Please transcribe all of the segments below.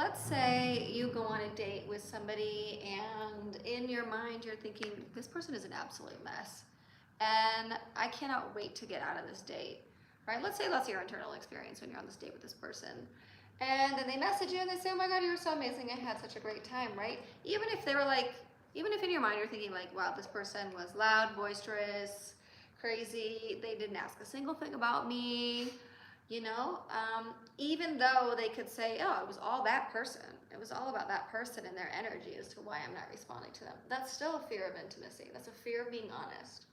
let's say you go on a date with somebody and in your mind you're thinking, this person is an absolute mess and I cannot wait to get out of this date, right? Let's say that's your internal experience when you're on this date with this person. And then they message you and they say, oh my God, you were so amazing. I had such a great time, right? Even if they were like, even if in your mind you're thinking like, wow, this person was loud, boisterous, crazy, they didn't ask a single thing about me, you know, even though they could say, oh, it was all that person. It was all about that person and their energy as to why I'm not responding to them. That's still a fear of intimacy. That's a fear of being honest.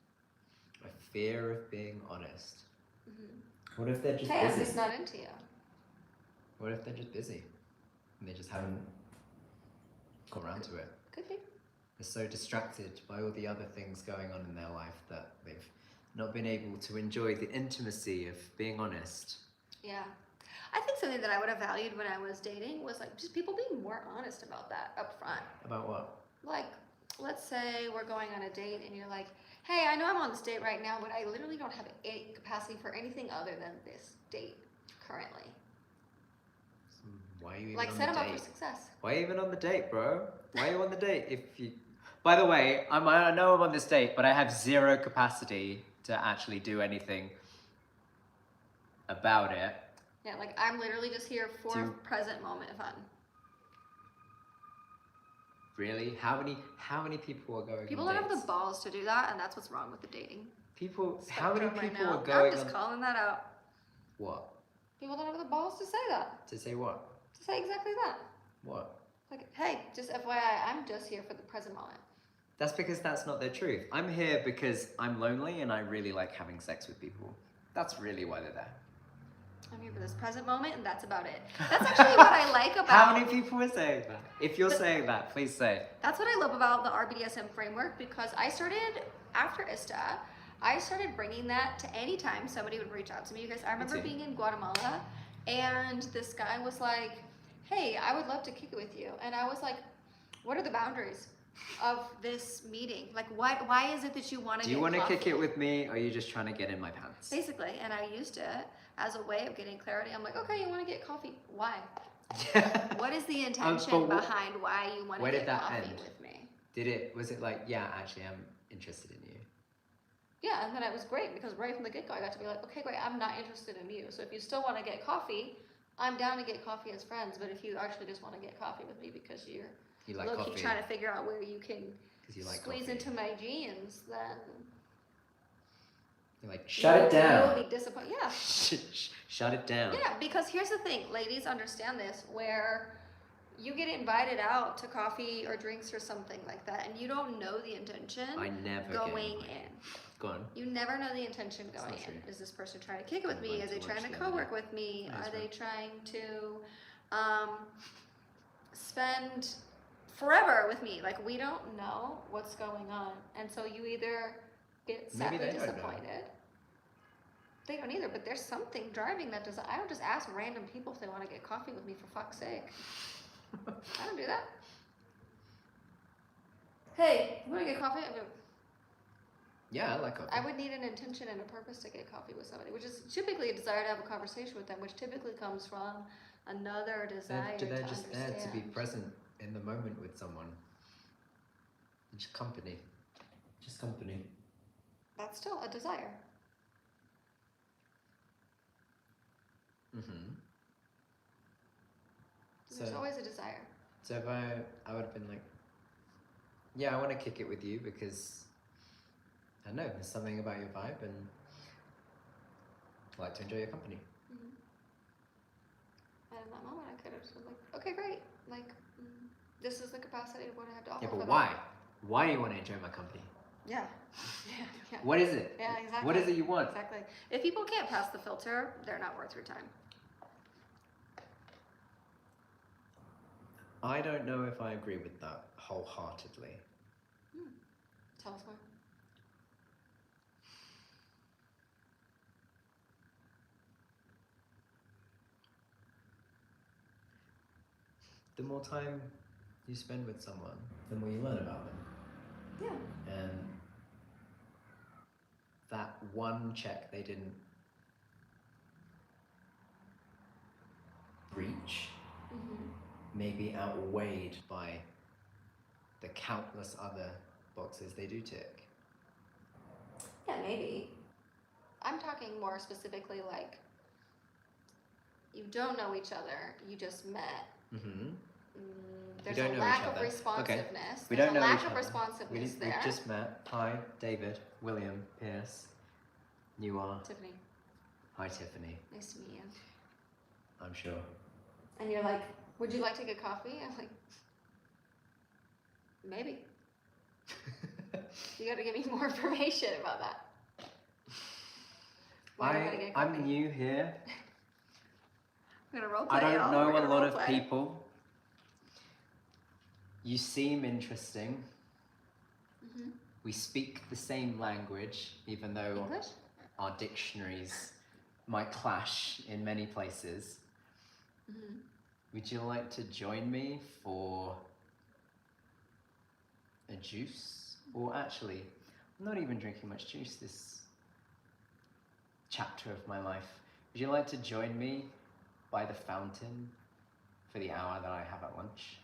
A fear of being honest. Mm-hmm. What if they're just busy? busy? I'm just not into you. What if they're just busy and they just haven't got around to it? Could be. They're so distracted by all the other things going on in their life that they've not been able to enjoy the intimacy of being honest. Yeah. I think something that I would have valued when I was dating was like just people being more honest about that up front. About what? Like, let's say we're going on a date and you're like, hey, I know I'm on this date right now, but I literally don't have any capacity for anything other than this date currently. So why are you even like, on set the them date? up for success. Why are you even on the date, bro? Why are you on the date if you... By the way, I know I'm on this date, but I have zero capacity to actually do anything about it. Yeah, like I'm literally just here for present moment fun. Really? How many people are going People on don't have dates? the balls to do that, and that's what's wrong with the dating. People, spectrum how many right people now. are going I'm just calling that out. What? People don't have the balls to say that. To say what? To say exactly that. What? Like, hey, just FYI, I'm just here for the present moment. That's because that's not their truth. I'm here because I'm lonely and I really like having sex with people. That's really why they're there. I'm here for this present moment, and that's about it. That's actually what I like about... How many people are saying that? If you're saying that, please say it. That's what I love about the RBDSM framework, because I started, after ISTA, I started bringing that to any time somebody would reach out to me. Because I remember being in Guatemala, and this guy was like, hey, I would love to kick it with you. And I was like, what are the boundaries of this meeting? Like, why is it that you want to get coffee? Do you want to kick it with me, or are you just trying to get in my pants? Basically, and I used it as a way of getting clarity. I'm like, okay, you want to get coffee? Why? What is the intention behind why you want to get coffee with me? Was it like, yeah, actually, I'm interested in you? Yeah, and then it was great, because right from the get-go, I got to be like, okay, great, I'm not interested in you. So if you still want to get coffee, I'm down to get coffee as friends. But if you actually just want to get coffee with me because you're like low-key trying to figure out where you can squeeze into my jeans, then... You're like, shut it down. You'll be disappointed. Yeah. Shut it down. Yeah, because here's the thing. Ladies understand this, where you get invited out to coffee or drinks or something like that, and you don't know the intention going in. Go on. You never know the intention going in. Is this person trying to kick it with me? Is they trying to co-work with me? Are they trying to spend forever with me? Like, we don't know what's going on. And so you either get sadly disappointed. They don't either, but there's something driving that desire. I don't just ask random people if they want to get coffee with me, for fuck's sake. I don't do that. Hey, you want to get coffee? Yeah, I like coffee. I would need an intention and a purpose to get coffee with somebody, which is typically a desire to have a conversation with them, which typically comes from another desire They're to just understand. there to be present in the moment with someone. Just company. Just company. That's still a desire. Mm-hmm. There's always a desire. So if I would have been like, yeah, I want to kick it with you because, I don't know, there's something about your vibe and I like to enjoy your company. Mm-hmm. And in that moment, I could have just been like, okay, great. Like, this is the capacity of what I have to offer. Yeah, but why? Why do you want to enjoy my company? Yeah. Yeah. What is it? Yeah, exactly. What is it you want? Exactly. If people can't pass the filter, they're not worth your time. I don't know if I agree with that wholeheartedly. Tell us more. The more time you spend with someone, the more you learn about them. Yeah. And that one check they didn't reach maybe outweighed by the countless other boxes they do tick. Yeah, maybe. I'm talking more specifically like you don't know each other, you just met. Mm-hmm. There's don't a know lack each of other. responsiveness. Okay. We There's don't a know lack each of other. responsiveness there. We've just met. Hi, David, William, Pierce. You are? Tiffany. Hi, Tiffany. Nice to meet you. I'm sure. And you're like, would you like to get coffee? I'm like, maybe. You got to give me more information about that. Why do I gotta get coffee? I'm new here. I'm gonna role I play. don't know a lot of people. You seem interesting. Mm-hmm. We speak the same language, even though English? Our dictionaries might clash in many places. Mm-hmm. Would you like to join me for a juice? Or actually, I'm not even drinking much juice this chapter of my life. Would you like to join me by the fountain for the hour that I have at lunch?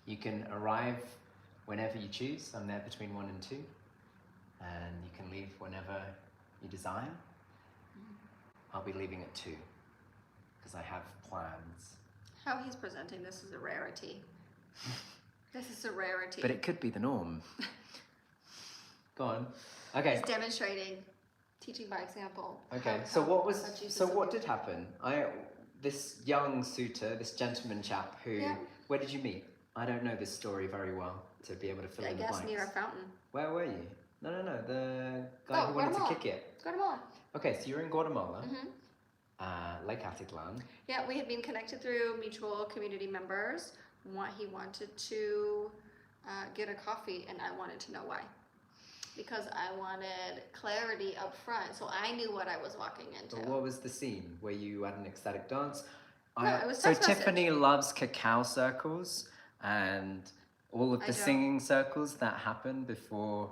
You can arrive whenever you choose. I'm there between 1 and 2. And you can leave whenever you desire. I'll be leaving at 2 because I have plans. How he's presenting this is a rarity. This is a rarity. But it could be the norm. Go on. Okay. He's demonstrating, teaching by example. Okay. So what did happen? This young suitor, this gentleman chap who, where did you meet? I don't know this story very well to be able to fill in the blanks. I guess near a fountain. Where were you? No. The guy who wanted to kick it. Guatemala. Okay, so you're in Guatemala. Mm-hmm. Lake Atitlan. Yeah, we had been connected through mutual community members. He wanted to get a coffee, and I wanted to know why. Because I wanted clarity up front, so I knew what I was walking into. But what was the scene? Were you at an ecstatic dance? No, it was so text message. Tiffany loves cacao circles and all of the singing circles that happen before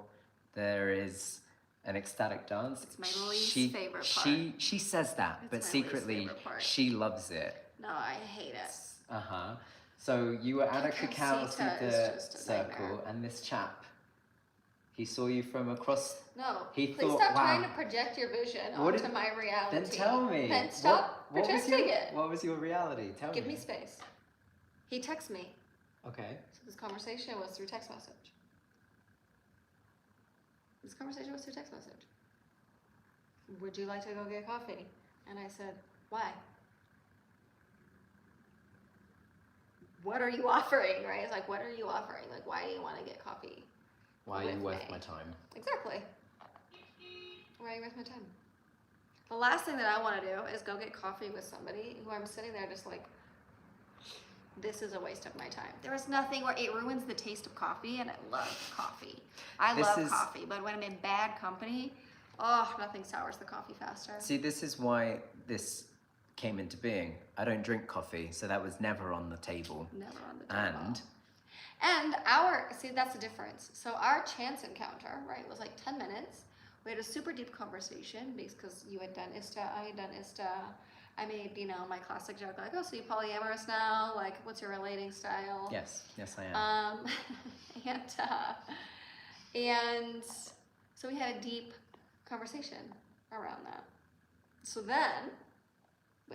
there is an ecstatic dance. It's my least favorite part. She says that, but secretly she loves it. No, I hate it. Uh-huh. So you were at a cacao circle, and this chap, he saw you from across. No, please stop trying to project your vision onto my reality. Then tell me. Then stop projecting it. What was your reality? Tell me. Give me space. He texts me. Okay. So this conversation was through text message. Would you like to go get coffee? And I said, why? What are you offering, right? It's like, what are you offering? Like, why do you want to get coffee? Why are you worth my time? Exactly. Why are you worth my time? The last thing that I want to do is go get coffee with somebody who I'm sitting there just like, this is a waste of my time. There is nothing where it ruins the taste of coffee, and I love coffee. I love coffee, but when I'm in bad company, nothing sours the coffee faster. See, this is why this came into being. I don't drink coffee, so that was never on the table. Never on the table. And that's the difference. So our chance encounter, right, was like 10 minutes. We had a super deep conversation because you had done ISTA, I had done ISTA. I made, my classic joke like, so you polyamorous now? Like, what's your relating style? Yes, I am. And so we had a deep conversation around that. So then,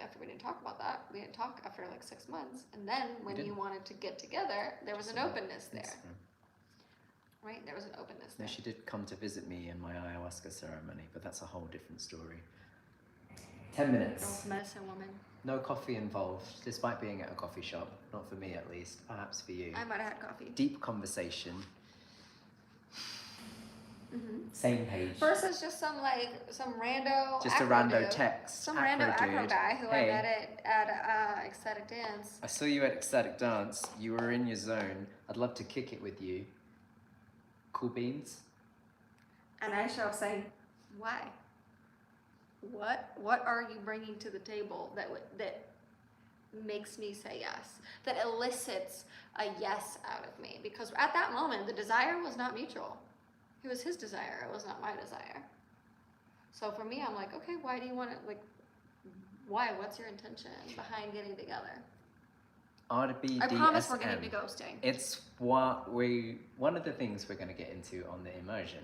after we didn't talk about that, we didn't talk after like 6 months. And then when you wanted to get together, there was an openness there. Right? There was an openness there. No, she did come to visit me in my ayahuasca ceremony, but that's a whole different story. 10 minutes. Girl's medicine woman. No coffee involved, despite being at a coffee shop. Not for me, at least. Perhaps for you. I might have had coffee. Deep conversation. Mm-hmm. Same page. Versus just some rando. Just a rando text. Some rando acro guy who I met at Ecstatic Dance. I saw you at Ecstatic Dance. You were in your zone. I'd love to kick it with you. Cool beans. And I show up saying, why? What are you bringing to the table that makes me say yes? That elicits a yes out of me? Because at that moment, the desire was not mutual. It was his desire. It was not my desire. So for me, I'm like, okay, why do you want to, why? What's your intention behind getting together? RBDSM. I promise we're going to do ghosting. It's one of the things we're going to get into on the immersion,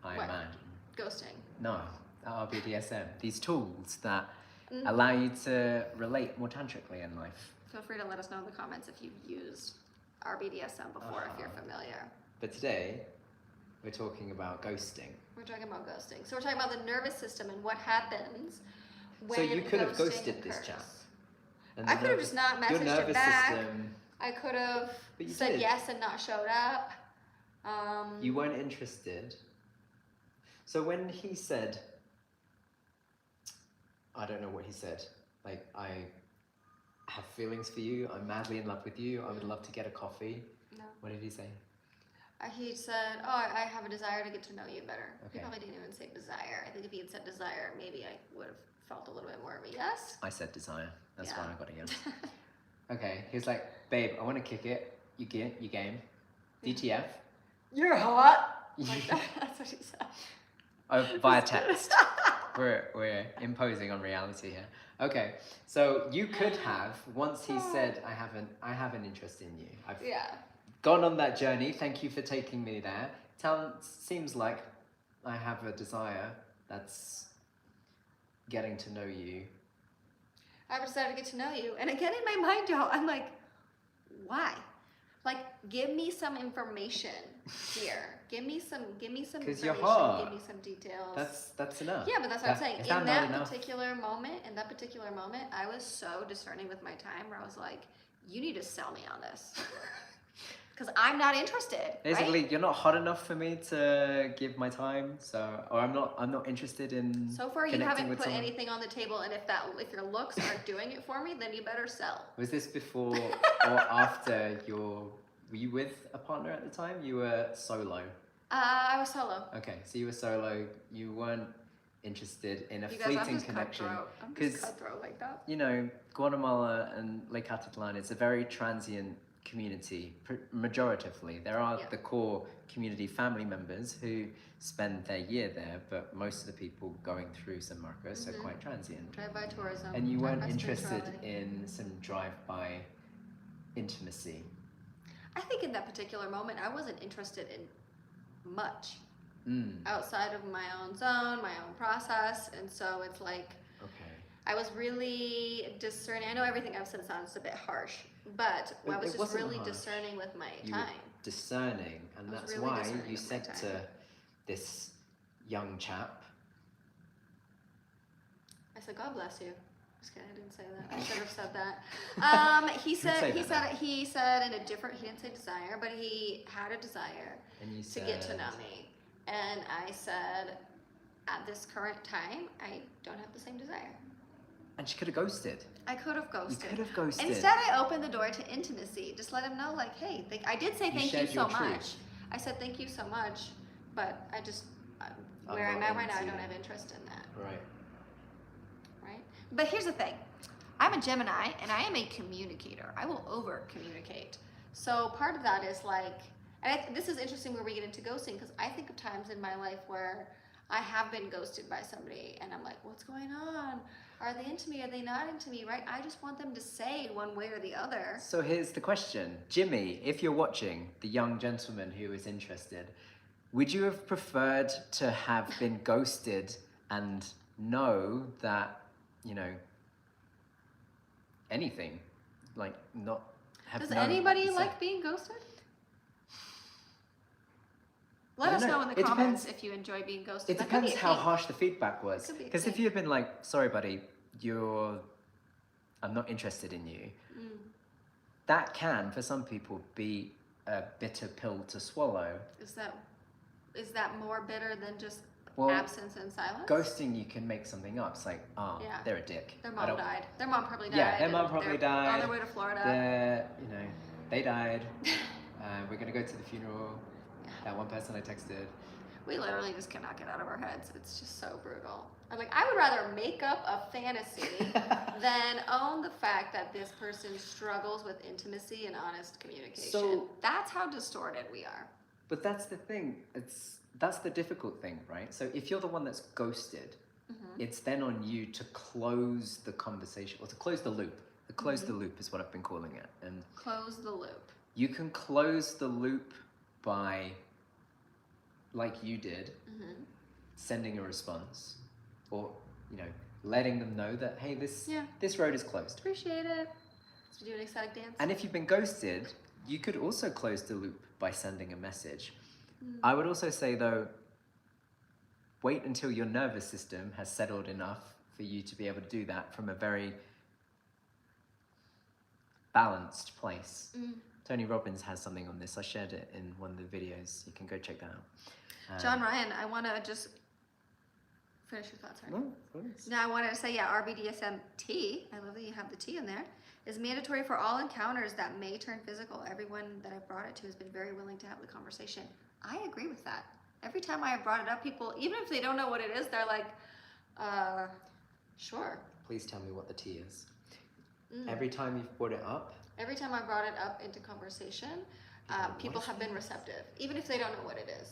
I What? imagine. Ghosting. No, RBDSM. These tools that Mhm. allow you to relate more tantrically in life. Feel free to let us know in the comments if you've used RBDSM before, if you're familiar. But today, we're talking about ghosting. We're talking about ghosting. So we're talking about the nervous system and what happens when So you could have ghosting ghosted this occurs. chap. And I the could have just not your messaged nervous him back. system, I could have But you said did. yes and not showed up. you weren't interested. So when he said, I don't know what he said, like, I have feelings for you, I'm madly in love with you, I would love to get a coffee. No. What did he say? He said, oh, I have a desire to get to know you better. He Okay. probably didn't even say desire. I think if he had said desire, maybe I would have felt a little bit more of a yes. I said desire. That's why Yeah. I got a yes. Okay, he was like, babe, I want to kick it. You game. DTF. You're hot. Like that. That's what he said. Oh, via text. We're imposing on reality here. Okay, so you could have, once he said, I have an interest in you. I've Yeah. gone on that journey. Thank you for taking me there. Seems like I have a desire that's getting to know you. I decided to get to know you. And again, in my mind, y'all, I'm like, why? Like, give me some information here. Give me some 'Cause information. you're hot. Give me some details. That's enough. Yeah, but that's what I'm saying. Is In not that enough? particular moment, I was so discerning with my time where I was like, you need to sell me on this. Because I'm not interested. Basically, right? you're not hot enough for me to give my time, or I'm not interested in So far, you connecting haven't with put someone. anything on the table, and if your looks aren't doing it for me, then you better sell. Was this before or after were you with a partner at the time? You were solo. I was solo. Okay, so you were solo. You weren't interested in a You guys, I'm fleeting just connection. cutthroat. I'm 'Cause, just cutthroat like that. you know, Guatemala and Lake Atitlan, it's a very transient community, majoritively. There are Yeah. the core community family members who spend their year there, but most of the people going through San Marcos are quite transient. Drive-by tourism. And you weren't drive-by interested spirituality. in some drive-by intimacy. I think in that particular moment, I wasn't interested in much Mm. outside of my own zone, my own process, and so it's like Okay. I was really discerning. I know everything I've said sounds a bit harsh, but I was It just wasn't really harsh. discerning with my You were time. discerning, and I was that's really why discerning you with my said time. to this young chap, I said, "God bless you." Just kidding, I didn't say that. I should have said that. He say said that he said in a different. He didn't say desire, but he had a desire and you to said, get to know me, and I said, at this current time, I don't have the same desire. and she could have ghosted. I could have You ghosted. could have ghosted. Instead, I opened the door to intimacy. Just let him know, like, hey, I did say thank you shared so your much. truth. I said thank you so much, but I just I'm where I'm not at right now, I into- don't have interest in that. Right. Right? But here's the thing. I'm a Gemini and I am a communicator. I will over communicate. So part of that is like, and this is interesting where we get into ghosting because I think of times in my life where I have been ghosted by somebody and I'm like, what's going on? Are they into me? Are they not into me? Right? I just want them to say one way or the other. So here's the question. Jimmy, if you're watching, the young gentleman who is interested, would you have preferred to have been ghosted and know that, you know, anything, like not have Does known- anybody so- like being ghosted? Let I us don't know know. in the It comments depends- if you enjoy being ghosted. It That could be depends a how kink. harsh the feedback was. Could be a Because if kink. you had been like, sorry, buddy, I'm not interested in you, Mm. that can, for some people, be a bitter pill to swallow. Is that more bitter than just Well, absence and silence? ghosting, you can make something up. It's like, Yeah. they're a dick. Their I mom don't- died. Their mom probably died. Yeah, their mom and probably they're On died. their way to Florida. They died. We're gonna go to the funeral. Yeah. That one person I texted. We literally just cannot get out of our heads. It's just so brutal. I'm like, I would rather make up a fantasy than own the fact that this person struggles with intimacy and honest communication. So- That's how distorted we are. But that's the thing. That's the difficult thing, right? So if you're the one that's ghosted, Mm-hmm. it's then on you to close the conversation or to close the loop, Close the loop is what I've been calling it. And Close the loop. you can close the loop by, like you did, sending a response, or letting them know that, hey, this road is closed. Appreciate it. Let's do an ecstatic dance. And if you've been ghosted, you could also close the loop by sending a message. I would also say, though, wait until your nervous system has settled enough for you to be able to do that from a very balanced place. Tony Robbins has something on this. I shared it in one of the videos. You can go check that out. John Ryan, I want to just finish your thoughts, right? No, please. Now, I wanted to say, RBDSM T, I love that you have the T in there, is mandatory for all encounters that may turn physical. Everyone that I've brought it to has been very willing to have the conversation. I agree with that. Every time I have brought it up, people, even if they don't know what it is, they're like, sure. Please tell me what the T is. Every time you've brought it up? Every time I brought it up into conversation, people have been receptive, even if they don't know what it is.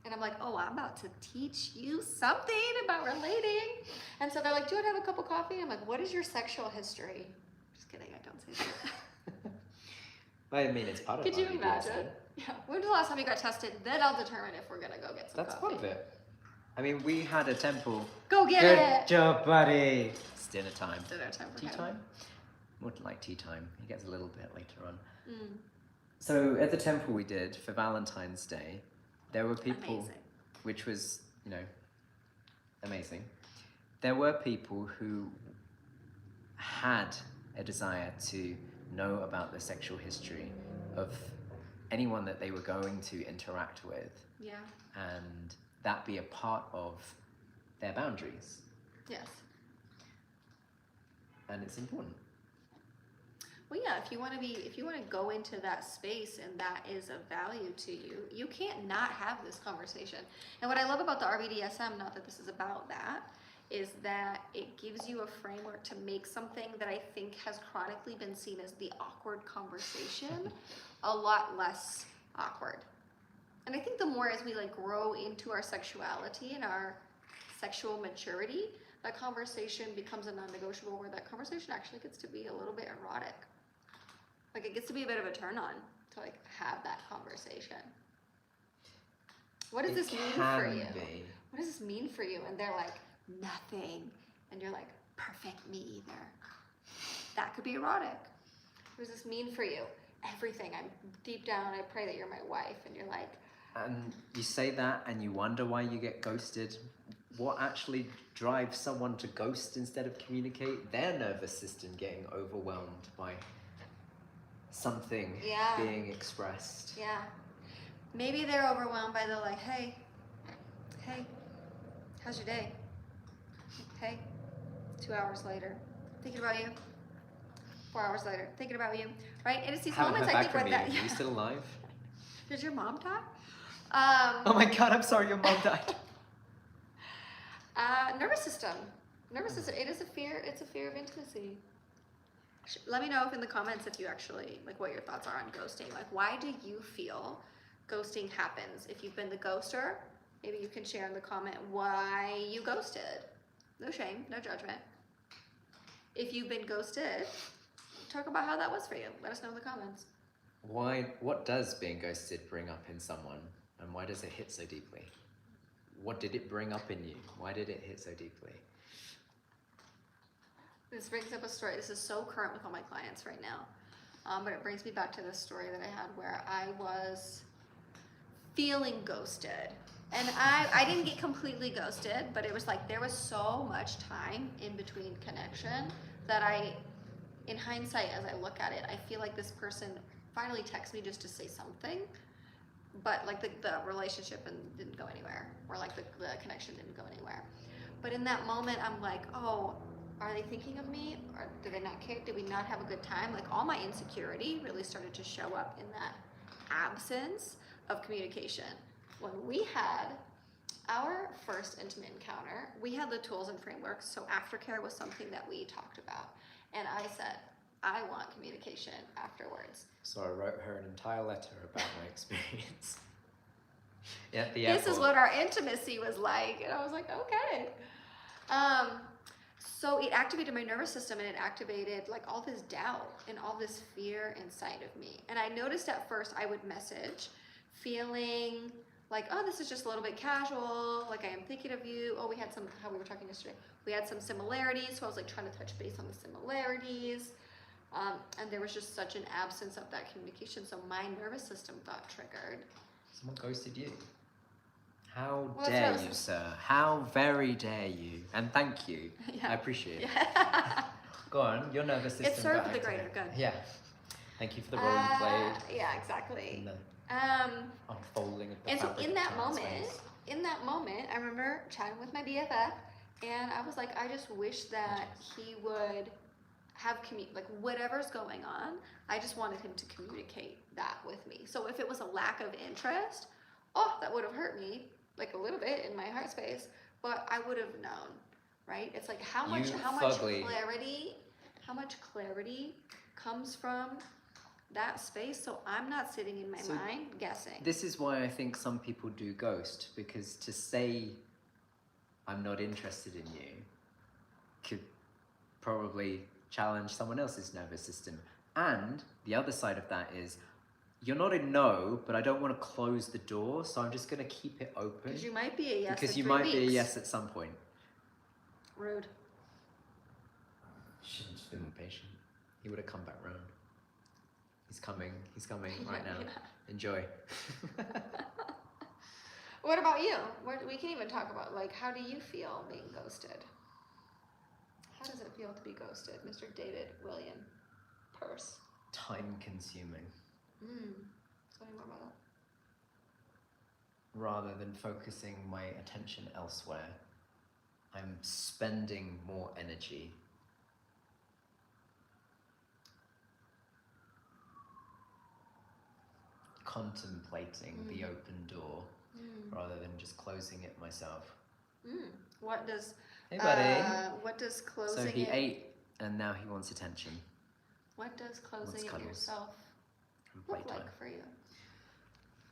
And I'm like, oh, I'm about to teach you something about relating. And so they're like, do you want to have a cup of coffee? I'm like, what is your sexual history? Just kidding, I don't say that. I mean, it's part of it. Could you imagine? Yeah. When was the last time you got tested? Then I'll determine if we're going to go get some That's coffee. part of it. I mean, we had a temple. Go get Good it! job, buddy. It's dinner time. Dinner time for Tea him. time? More like tea time. He gets a little bit later on. So at the temple we did for Valentine's Day, there were people, Amazing. which was, amazing. There were people who had a desire to know about the sexual history of anyone that they were going to interact with. Yeah. And that be a part of their boundaries. Yes. And it's important. Well, yeah, if you want to go into that space and that is of value to you, you can't not have this conversation. And what I love about the RBDSM, not that this is about that, is that it gives you a framework to make something that I think has chronically been seen as the awkward conversation a lot less awkward. And I think the more as we grow into our sexuality and our sexual maturity, that conversation becomes a non-negotiable, where that conversation actually gets to be a little bit erotic. It gets to be a bit of a turn on to have that conversation. What does this mean for you? What does this mean for you? And they're like, nothing. And you're like, perfect, me either. That could be erotic. What does this mean for you? Everything. I'm deep down, I pray that you're my wife. And you're like, and you say that and you wonder why you get ghosted. What actually drives someone to ghost instead of communicate? Their nervous system getting overwhelmed by something being expressed. Yeah. Maybe they're overwhelmed by the hey, how's your day? Hey, 2 hours later, thinking about you. 4 hours later, thinking about you. Right? And it's these moments I think where that. Are you still alive? Did your mom die? Oh my God, I'm sorry, your mom died. Nervous system. It is a fear. It's a fear of intimacy. Let me know in the comments if you actually, what your thoughts are on ghosting. Why do you feel ghosting happens? If you've been the ghoster, maybe you can share in the comment why you ghosted. No shame, no judgment. If you've been ghosted, talk about how that was for you. Let us know in the comments. What does being ghosted bring up in someone, and why does it hit so deeply? What did it bring up in you? Why did it hit so deeply? This brings up a story. This is so current with all my clients right now. But it brings me back to this story that I had where I was feeling ghosted. And I didn't get completely ghosted, but it was there was so much time in between connection that in hindsight, as I look at it, I feel like this person finally texted me just to say something, but the relationship didn't go anywhere, or the connection didn't go anywhere. But in that moment, I'm like, oh, are they thinking of me? Or do they not care? Did we not have a good time? All my insecurity really started to show up in that absence of communication. When we had our first intimate encounter, we had the tools and frameworks. So aftercare was something that we talked about. And I said, I want communication afterwards. So I wrote her an entire letter about my experience. This is what our intimacy was like. And I was like, okay. So it activated my nervous system, and it activated like all this doubt and all this fear inside of me. And I noticed at first I would message feeling like, oh, this is just a little bit casual, like I am thinking of you. Oh, we had some, how we were talking yesterday, we had some similarities, so I was like trying to touch base on the similarities. And there was just such an absence of that communication, so my nervous system got triggered. Someone ghosted you. How Well, dare that's what I you, was- sir? How very dare you? And thank you. Yeah. I appreciate it. Yeah. Go on, your nervous system. It served got the greater activated. good. Yeah. Thank you for the role you played Yeah, in exactly. the unfolding of the And so fabric in of that time and moment, space. I remember chatting with my BFF, and I was like, I just wish that he would have like whatever's going on, I just wanted him to communicate that with me. So if it was a lack of interest, oh, that would have hurt me like a little bit in my heart space, but I would have known, right? It's like how much clarity comes from that space, so I'm not sitting in my mind guessing. This is why I think some people do ghost, because to say I'm not interested in you could probably challenge someone else's nervous system. And the other side of that is, you're not a no, but I don't want to close the door, so I'm just going to keep it open. Because you might be a yes. Because in you 3 might weeks. be a yes at some point. Rude. Should have just been patient. He would have come back round. He's coming right now. Yeah. Enjoy. What about you? We can even talk about, like, how do you feel being ghosted? How does it feel to be ghosted, Mr. David William Purse? Time consuming. Tell me more about that. Rather than focusing my attention elsewhere, I'm spending more energy contemplating the open door rather than just closing it myself. What does Hey buddy. What does closing So he it ate and now he wants attention. What does closing Wants it cuddles yourself and look playtime. like for you?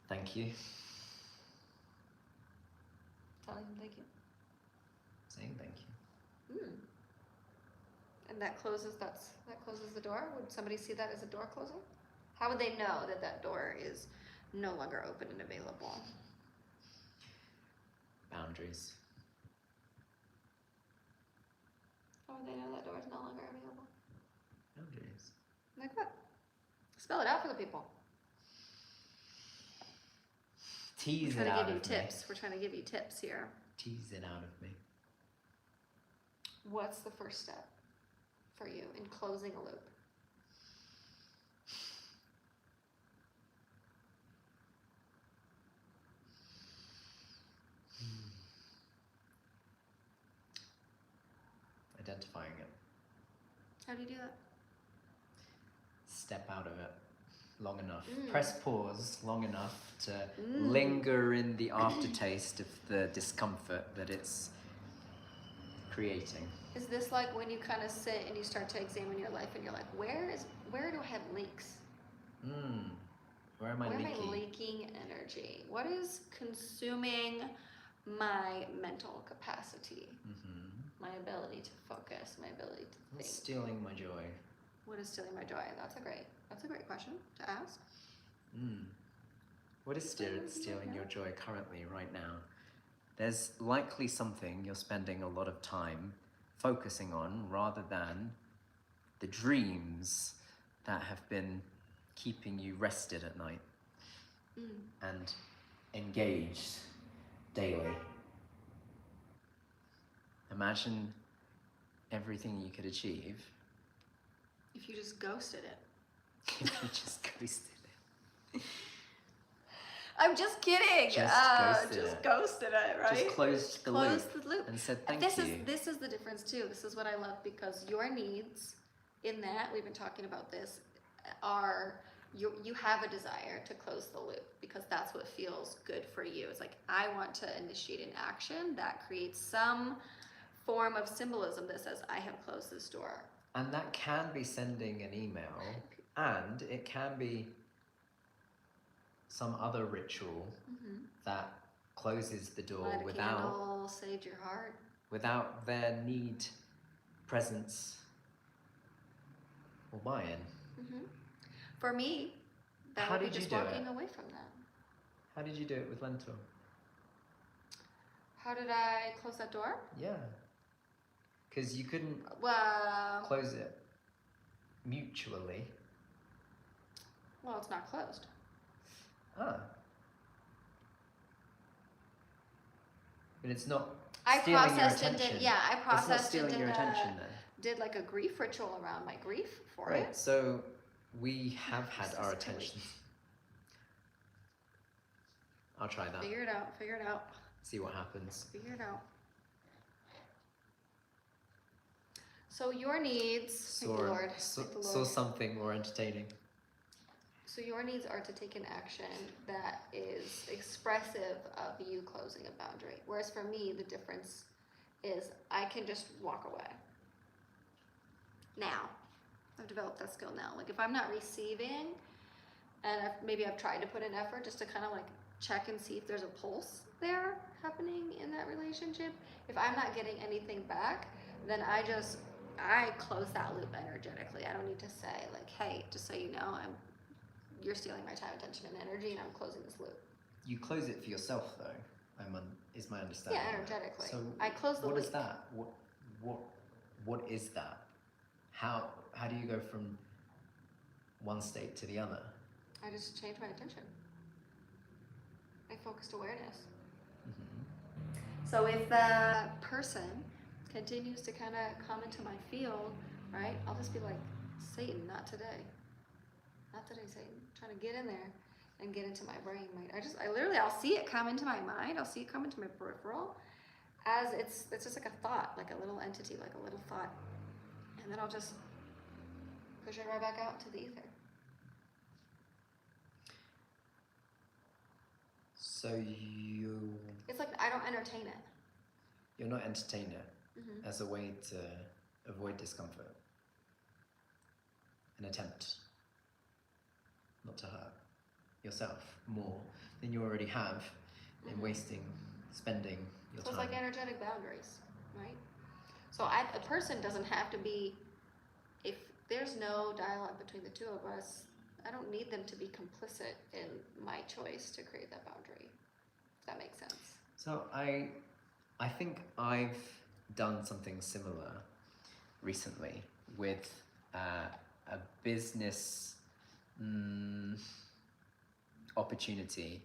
Thank you. Telling him thank you. Saying thank you. And that closes the door? Would somebody see that as a door closing? How would they know that that door is no longer open and available? Boundaries. How would they know that door is no longer available? Boundaries. Like what? Spell it out for the people. Tease We're it trying to out give you of me. tips. We're trying to give you tips here. Tease it out of me. What's the first step for you in closing a loop? Identifying it. How do you do that? Step out of it long enough. Press pause long enough to Mm. linger in the aftertaste of the discomfort that it's creating. Is this like when you kind of sit and you start to examine your life and you're like, where do I have leaks? Where am I Where leaking? am I leaking energy? What is consuming my mental capacity? My ability to focus, my ability to think. What's stealing my joy? What is stealing my joy? That's a great question to ask. What is stealing your joy currently, right now? There's likely something you're spending a lot of time focusing on rather than the dreams that have been keeping you rested at night and engaged daily. Imagine everything you could achieve If you just ghosted it. if you just ghosted it. I'm just kidding. Just ghosted it, right? Just closed the loop and said thank you. This is the difference too. This is what I love, because your needs in that, we've been talking about this, are you have a desire to close the loop because that's what feels good for you. It's like, I want to initiate an action that creates some form of symbolism that says I have closed this door. And that can be sending an email, and it can be some other ritual that closes the door Light a candle, saved your heart. without their need presence or buy-in. For me, that How would be did you just do walking it? away from that. How did you do it with Lentil? How did I close that door? Yeah. Because you couldn't Well, close it mutually. well, it's not closed. Ah. But it's not I stealing processed your and attention. did, yeah, I It's not processed stealing and your did, attention then. did like a grief ritual around my grief for Right, it. so we have had This our is silly. attention. I'll try that. Figure it out, figure it out, See what happens. figure it out. So your needs, thank the Lord, thank the Saw Lord. something more entertaining. So your needs are to take an action that is expressive of you closing a boundary. Whereas for me, the difference is I can just walk away. Now, I've developed that skill now. Like if I'm not receiving, and maybe I've tried to put in effort just to kind of like check and see if there's a pulse there happening in that relationship. If I'm not getting anything back, then I close that loop energetically. I don't need to say like, hey, just so you know, you're stealing my time, attention, and energy, and I'm closing this loop. You close it for yourself, though. Is my understanding. Yeah, energetically. So I close the what loop. is that? What is that? How do you go from one state to the other? I just change my attention. I focused awareness. So if the person continues to kind of come into my field, right, I'll just be like, Satan, not today. Not today, Satan. I'm trying to get in there and get into my brain. I'll see it come into my mind. I'll see it come into my peripheral as it's just like a thought, like a little entity, like a little thought. And then I'll just push it right back out to the ether. So It's like I don't entertain it. you're not entertaining it as a way to avoid discomfort. An attempt not to hurt yourself more than you already have in spending your So time. it's like energetic boundaries, right? So a person doesn't have to be, if there's no dialogue between the two of us, I don't need them to be complicit in my choice to create that boundary. If that makes sense. So I think I've done something similar recently with a business opportunity,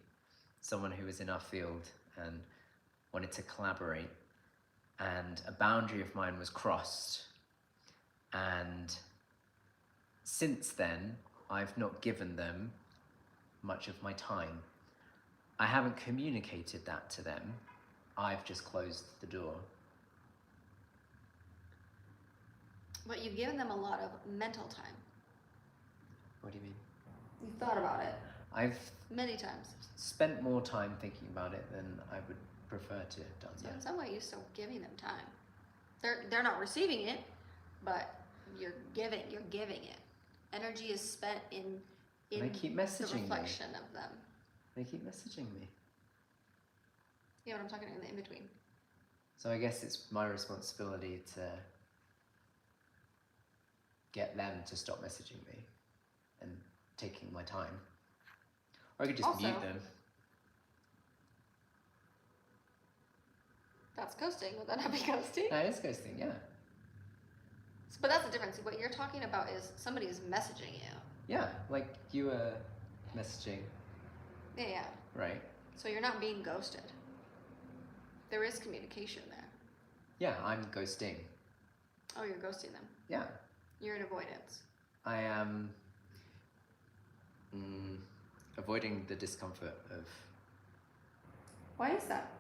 someone who was in our field and wanted to collaborate, and a boundary of mine was crossed, and since then I've not given them much of my time. I haven't communicated that to them. I've just closed the door. But you've given them a lot of mental time. What do you mean? You've thought about it I've many times. spent more time thinking about it than I would prefer to have done. So Yeah. in some way, you're still giving them time. They're not receiving it, but you're giving it. Energy is spent in They keep the messaging me. reflection of them. They keep messaging me. You know what I'm talking about, in the in-between. So I guess it's my responsibility to get them to stop messaging me and taking my time. Or I could just mute them. That's ghosting. Would that not be ghosting? No, it's ghosting, yeah. But that's the difference. What you're talking about is somebody is messaging you. Yeah, like you were messaging, Yeah. right? So you're not being ghosted. There is communication there. Yeah, I'm ghosting. Oh, you're ghosting them. Yeah. You're in avoidance. I am avoiding the discomfort of... Why is that?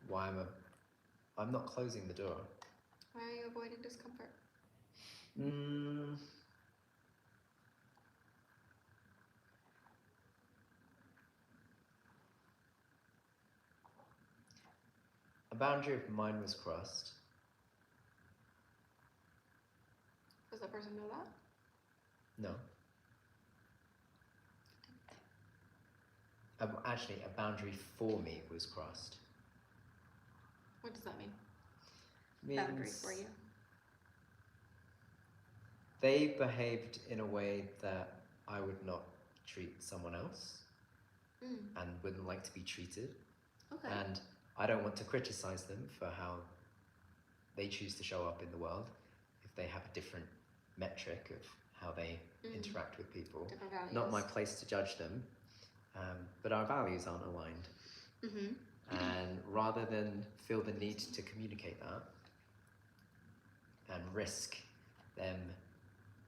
Why I'm not closing the door. Why are you avoiding discomfort? A boundary of mine was crossed. Does that person know that? No. actually, a boundary for me was crossed. What does that mean? Means Boundary for you. they behaved in a way that I would not treat someone else and wouldn't like to be treated. Okay. And I don't want to criticize them for how they choose to show up in the world if they have a different metric of how they interact with people. Different values. Not my place to judge them, but our values aren't aligned. And rather than feel the need to communicate that and risk them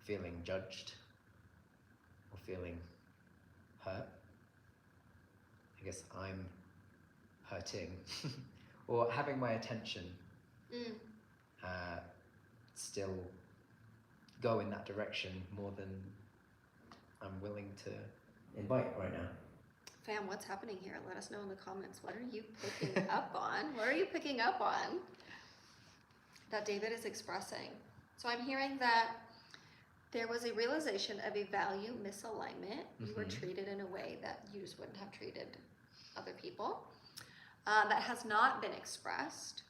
feeling judged or feeling hurt, I guess I'm hurting or having my attention still go in that direction more than I'm willing to invite right now. Fam, what's happening here? Let us know in the comments. What are you picking up on? What are you picking up on that David is expressing? So I'm hearing that there was a realization of a value misalignment. You were treated in a way that you just wouldn't have treated other people. That has not been expressed.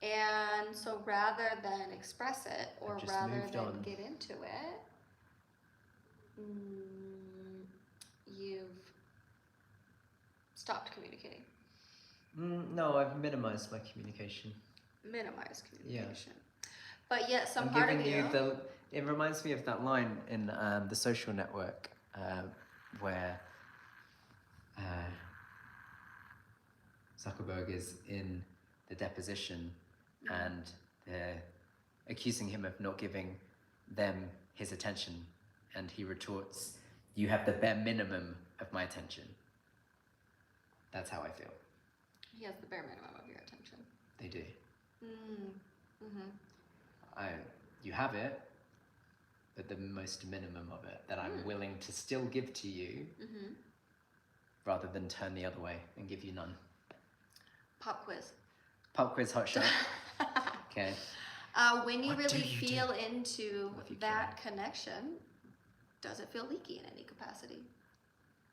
And so rather than express it, or rather than get into it, you've stopped communicating. No, I've minimized my communication. Minimize communication. Yeah. But yet some I'm part giving of you... it reminds me of that line in The Social Network where Zuckerberg is in the deposition and they're accusing him of not giving them his attention, and he retorts, "You have the bare minimum of my attention." That's how I feel. He has the bare minimum of your attention. They do. You have it, but the most minimum of it that I'm willing to still give to you, rather than turn the other way and give you none. Pop quiz. Pop quiz hot shot. Okay. When you What really do you feel do into with your that connection, does it feel leaky in any capacity?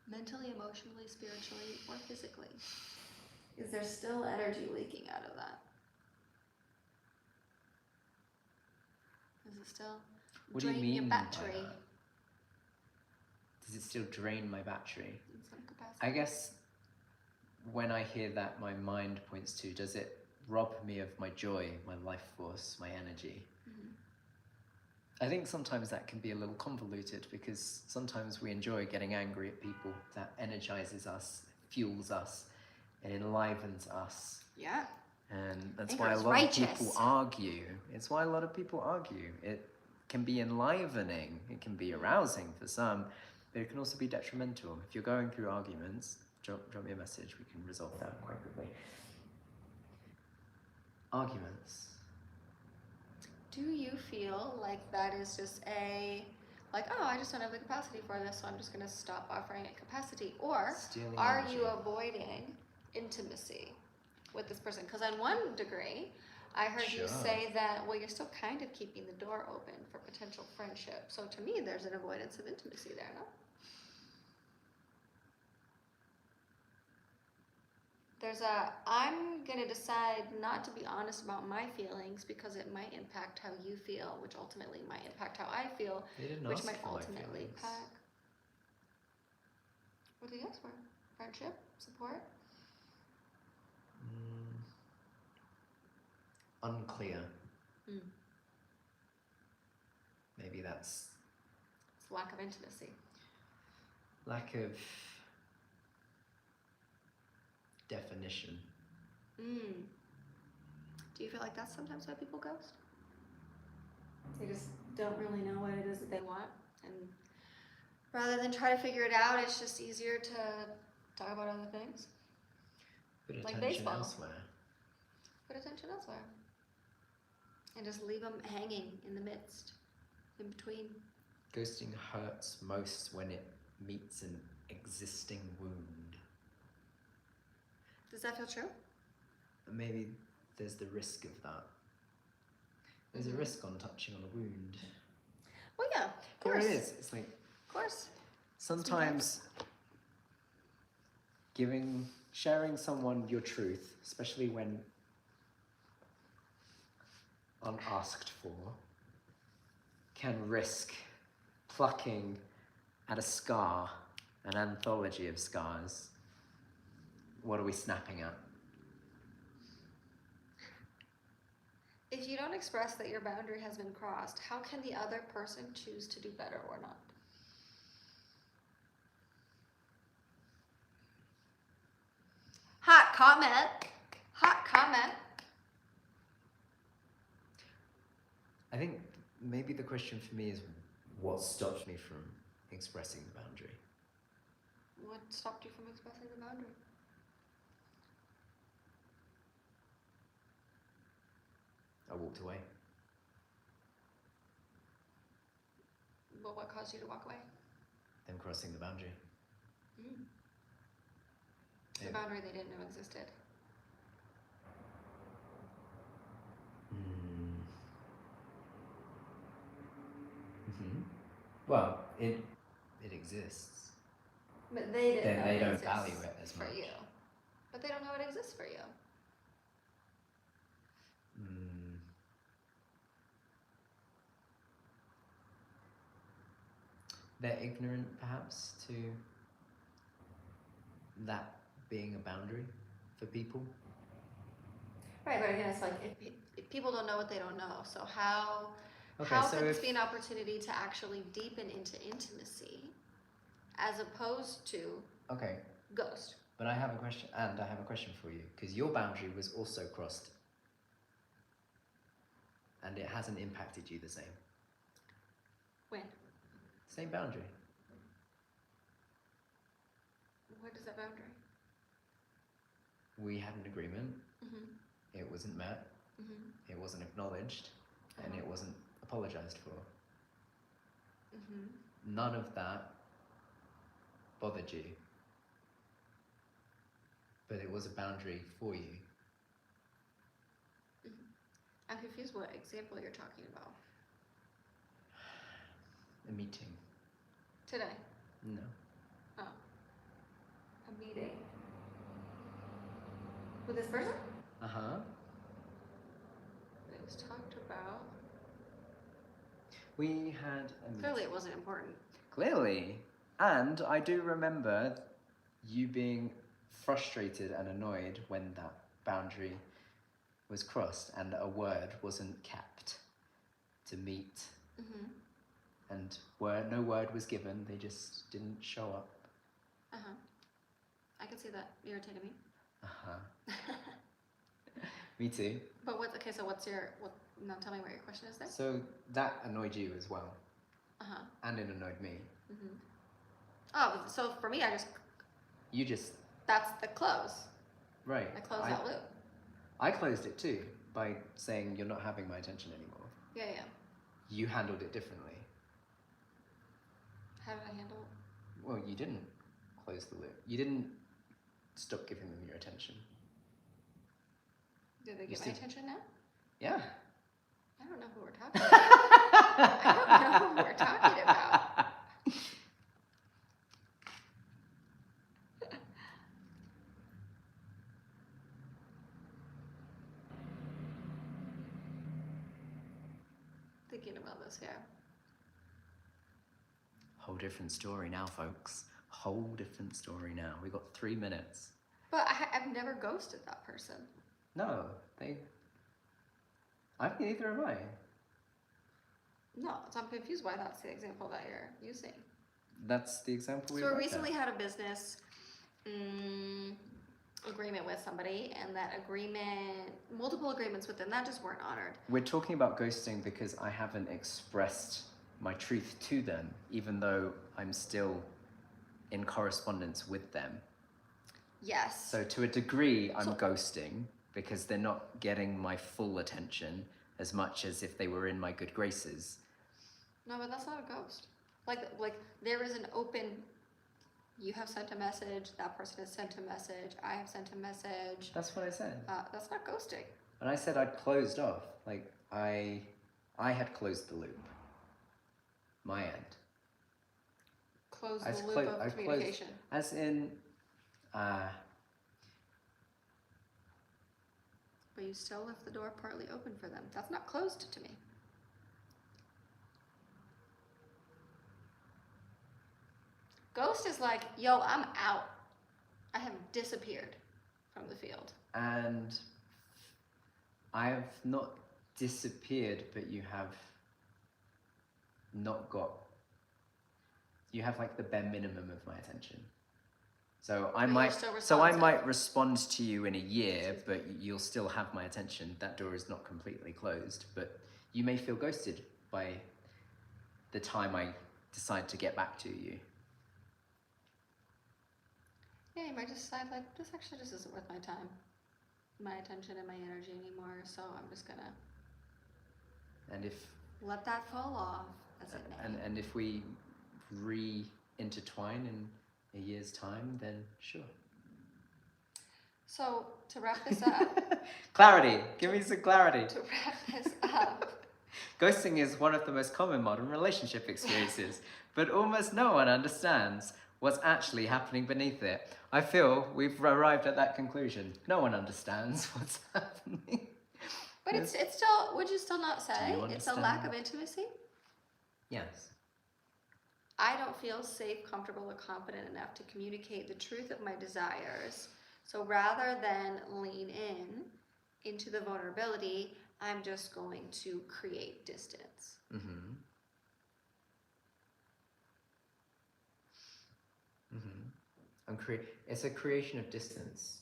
Mentally, emotionally, spiritually, or physically? Is there still energy leaking out of that? Is it still What do you drain mean your by battery that? Does it still drain my battery? in some capacity? I guess when I hear that, my mind points to, does it rob me of my joy, my life force, my energy? I think sometimes that can be a little convoluted, because sometimes we enjoy getting angry at people. That energizes us, fuels us, it enlivens us. Yeah. And that's Anger why a is lot righteous. of people argue. It's why a lot of people argue. It can be enlivening, it can be arousing for some, but it can also be detrimental. If you're going through arguments, drop me a message, we can resolve that quite quickly. Arguments. Do you feel like that is just I just don't have the capacity for this, so I'm just going to stop offering it capacity? Or Stealing are energy. you avoiding intimacy with this person? Because on one degree, I heard you say that, well, you're still kind of keeping the door open for potential friendship. So to me, there's an avoidance of intimacy there, no? I'm going to decide not to be honest about my feelings because it might impact how you feel, which ultimately might impact how I feel, which might ultimately impact... What do you ask for? Friendship? Support? Unclear. Maybe that's... It's lack of intimacy. Lack of definition. Do you feel like that's sometimes why people ghost? They just don't really know what it is that they want, and rather than try to figure it out, it's just easier to talk about other things. Put Like attention baseball. elsewhere. Put attention elsewhere. And just leave them hanging in the midst, in between. Ghosting hurts most when it meets an existing wound. Does that feel true? Maybe there's the risk of that. There's a risk on touching on a wound. Well, yeah, of course. There is. It's like, Of course. sometimes sharing someone your truth, especially when unasked for, can risk plucking at a scar, an anthology of scars. What are we snapping at? If you don't express that your boundary has been crossed, how can the other person choose to do better or not? Hot comment. Hot comment. I think maybe the question for me is, what stopped me from expressing the boundary? What stopped you from expressing the boundary? I walked away. Well, what caused you to walk away? Them crossing the boundary. The boundary they didn't know existed. Well, it exists. But they didn't know They it don't exists value it as for much. you. But they don't know it exists for you. They're ignorant, perhaps, to that being a boundary for people. Right, but again, it's like if people don't know what they don't know, so how Okay, how so could this if- be an opportunity to actually deepen into intimacy, as opposed to Okay, ghost? but I have a question for you, because your boundary was also crossed, and it hasn't impacted you the same. When? Same boundary. What is that boundary? We had an agreement. Mm-hmm. It wasn't met. Mm-hmm. It wasn't acknowledged, and it wasn't apologized for. Mm-hmm. None of that bothered you, but it was a boundary for you. I'm confused what example you're talking about. A meeting. Today? No. Oh. A meeting. With this person? Uh-huh. It was talked about. We had a meeting. Clearly it wasn't important. Clearly. And I do remember you being frustrated and annoyed when that boundary was crossed and a word wasn't kept to meet. Mm-hmm. And no word was given, they just didn't show up. Uh-huh. I could see that irritated me. Uh-huh. Me too. But now tell me what your question is there. So that annoyed you as well. Uh-huh. And it annoyed me. Mm-hmm. Oh, so for me, that's the close. Right. I closed that loop. I closed it too by saying you're not having my attention anymore. Yeah. You handled it differently. How did I handle it? Well, you didn't close the loop. You didn't stop giving them your attention. Do they get my attention now? Yeah. I don't know who we're talking about. I don't know who we're talking about. Thinking about this here. Whole different story now, folks. Whole different story now. We got 3 minutes. But I've never ghosted that person. No, neither am I. No, so I'm confused why that's the example that you're using. That's the example we So I looked recently at. had a business agreement with somebody, and that agreement, multiple agreements with them, that just weren't honored. We're talking about ghosting because I haven't expressed my truth to them, even though I'm still in correspondence with them. Yes. So to a degree, I'm ghosting because they're not getting my full attention as much as if they were in my good graces. No, but that's not a ghost. Like there is an open, you have sent a message, that person has sent a message, I have sent a message. That's what I said. That's not ghosting. And I said I'd closed off. Like I had closed the loop. My end. Close the loop of communication. As in, But you still left the door partly open for them. That's not closed to me. Ghost is like, yo, I'm out. I have disappeared from the field. And I have not disappeared, but you have not got, you have like the bare minimum of my attention. So I But you're might, still so I responsive. might respond to you in a year, but you'll still have my attention. That door is not completely closed, but you may feel ghosted by the time I decide to get back to you. Yeah, you might just decide like, this actually just isn't worth my time, my attention and my energy anymore, so I'm just gonna And if let that fall off as it may. and if we re-intertwine in a year's time, then sure. So to wrap this up, Clarity. Give me some clarity. to wrap this up, Ghosting is one of the most common modern relationship experiences, but almost no one understands what's actually happening beneath it. I feel we've arrived at that conclusion. No one understands what's happening. but it's still, would you still not say you it's a lack understand? of intimacy? Yes. I don't feel safe, comfortable, or confident enough to communicate the truth of my desires. So rather than lean into the vulnerability, I'm just going to create distance. Mm-hmm. Mm-hmm. It's a creation of distance.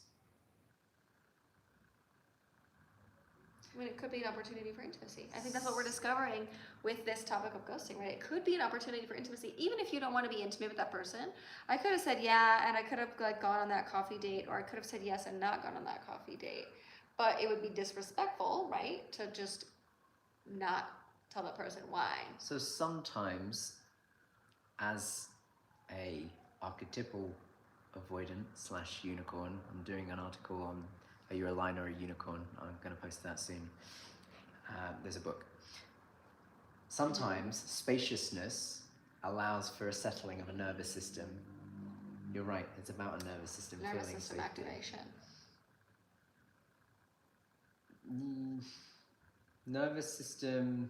I mean, it could be an opportunity for intimacy. I think that's what we're discovering with this topic of ghosting, right? It could be an opportunity for intimacy, even if you don't want to be intimate with that person. I could have said yeah, and I could have like gone on that coffee date, or I could have said yes and not gone on that coffee date. But it would be disrespectful, right, to just not tell that person why. So sometimes, as a archetypal avoidant / unicorn, I'm doing an article on are you a lion or a unicorn? I'm going to post that soon. There's a book. Sometimes spaciousness allows for a settling of a nervous system. You're right, it's about a nervous system Nervous feeling system safety. activation. Nervous system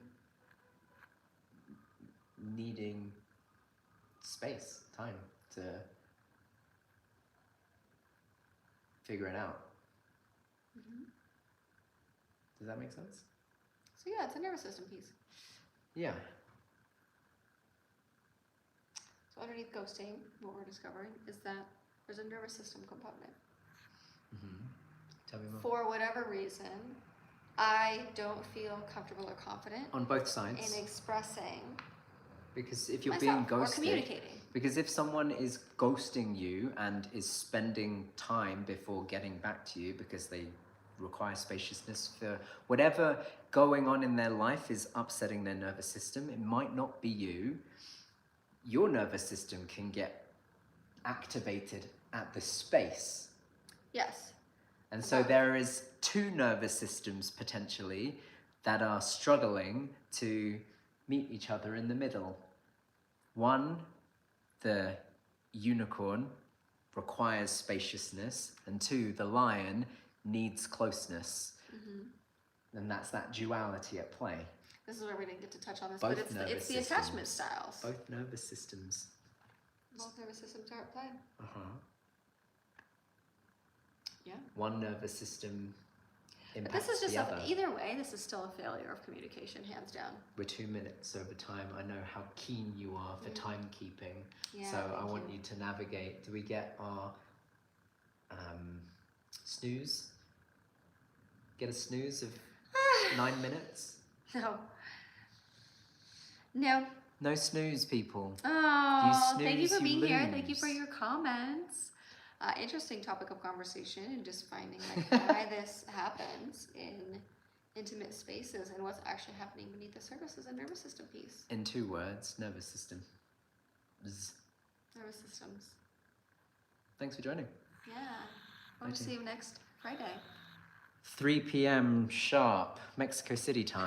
needing space, time to figure it out. Mm-hmm. Does that make sense? So yeah, it's a nervous system piece. Yeah. So underneath ghosting, what we're discovering is that there's a nervous system component. Mm-hmm. Tell me more. For whatever reason, I don't feel comfortable or confident On both sides. in expressing Because if you're myself being or ghosted, communicating. because if someone is ghosting you and is spending time before getting back to you because they require spaciousness for whatever going on in their life is upsetting their nervous system, it might not be you. Your nervous system can get activated at the space. Yes. And so there is two nervous systems potentially that are struggling to meet each other in the middle. One, the unicorn, requires spaciousness, and two, the lion needs closeness. Mm-hmm. And that's that duality at play. This is where we didn't get to touch on this, Both but it's nervous the attachment systems. styles. Both nervous systems. Both nervous systems are at play. Uh-huh. Yeah. One nervous system But impacts this is just the other. either way, this is still a failure of communication, hands down. We're 2 minutes over time. I know how keen you are for timekeeping. Yeah, So I thank want you to navigate. Do we get our snooze? Get a snooze of 9 minutes? No. No. No snooze, people. Oh, thank you snooze, for you being here. Thank you for lose. your comments. Interesting topic of conversation and just finding like why this happens in intimate spaces and what's actually happening beneath the surface is a nervous system piece. In 2 words, nervous system. Bzz. Nervous systems. Thanks for joining. Yeah. Hope to see you next Friday. 3 p.m. sharp, Mexico City time.